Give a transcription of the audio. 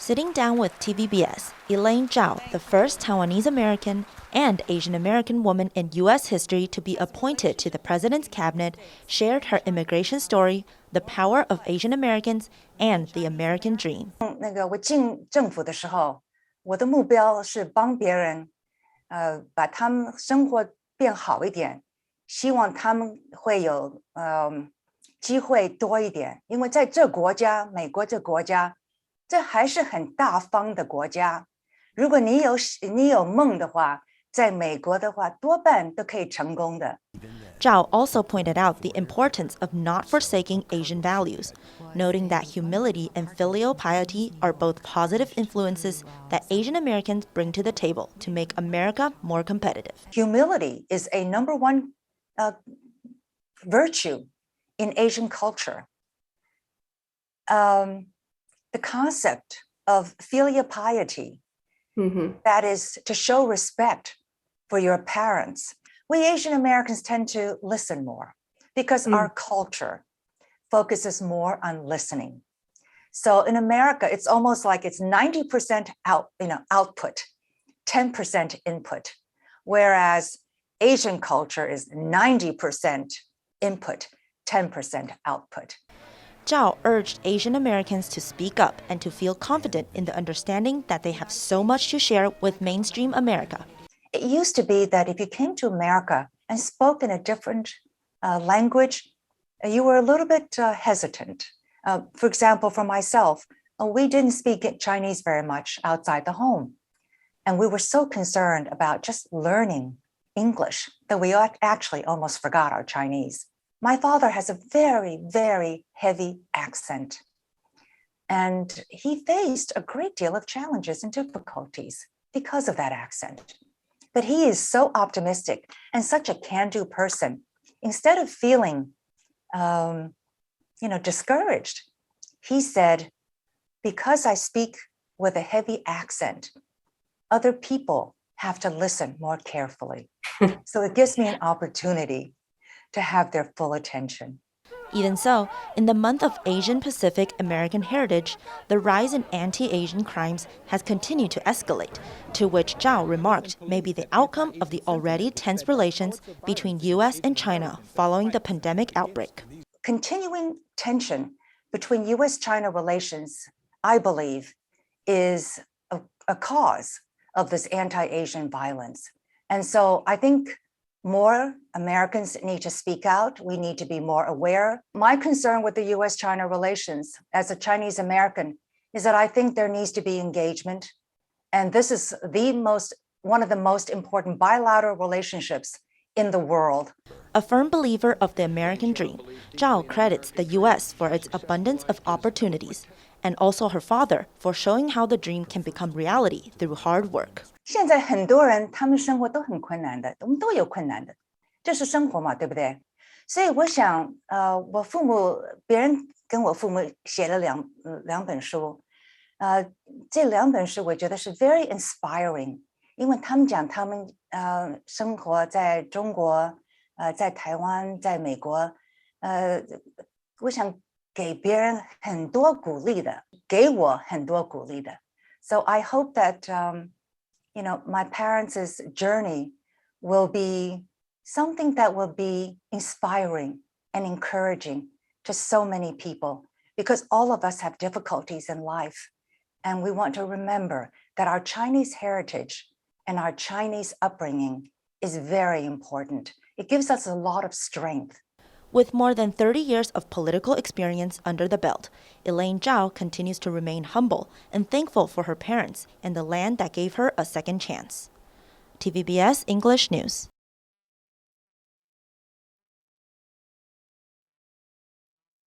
Sitting down with TVBS, ELAINE Zhao, the first Taiwanese American and Asian American woman in U.S. history to be appointed to the president's cabinet, shared her immigration story, the power of Asian Americans, and the American dream. 我进政府的时候，我的目标是帮别人，把他们生活变好一点，希望他们会有机会多一点，因为在这国家，美国这国家。这还是很大方的国家，如果你有梦的话，在美国的话，多半都可以成功的。Zhao also pointed out the importance of not forsaking Asian values, noting that humility and filial piety are both positive influences that Asian Americans bring to the table to make America more competitive. Humility is a number one virtue in Asian culture. The concept of filial piety, that is to show respect for your parents. We Asian Americans tend to listen more because our culture focuses more on listening. So in America, it's almost like it's 90% output, 10% input, whereas Asian culture is 90% input, 10% output. Zhao urged Asian Americans to speak up and to feel confident in the understanding that they have so much to share with mainstream America. It used to be that if you came to America and spoke in a different language, you were a little bit hesitant. For example, for myself, we didn't speak Chinese very much outside the home. And we were so concerned about just learning English that we actually almost forgot our Chinese. My father has a very, very heavy accent, and he faced a great deal of challenges and difficulties because of that accent. But he is so optimistic and such a can-do person. Instead of feeling, discouraged, he said, because I speak with a heavy accent, other people have to listen more carefully. So it gives me an opportunity to have their full attention. Even so, in the month of Asian Pacific American Heritage, the rise in anti-Asian crimes has continued to escalate, to which Zhao remarked may be the outcome of the already tense relations between U.S. and China following the pandemic outbreak. Continuing tension between U.S.-China relations, I believe, is a cause of this anti-Asian violence. And so I think more Americans need to speak out. We need to be more aware. My concern with the U.S.-China relations as a Chinese American is that I think there needs to be engagement. And this is one of the most important bilateral relationships in the world. A firm believer of the American dream, Zhao credits the U.S. for its abundance of opportunities, and also her father for showing how the dream can become reality through hard work. 现在很多人他们生活都很困难的，我们都有困难的，这是生活嘛，对不对？所以我想，别人跟我父母写了两本书，这两本书我觉得是 very inspiring， 因为他们讲他们生活在中国，在台湾，在美国，我想给别人很多鼓励的，给我很多鼓励的。So I hope that my parents' journey will be something that will be inspiring and encouraging to so many people, because all of us have difficulties in life. And we want to remember that our Chinese heritage and our Chinese upbringing is very important. It gives us a lot of strength. With more than 30 years of political experience under the belt, ELAINE Zhao continues to remain humble and thankful for her parents and the land that gave her a second chance. TVBS English News.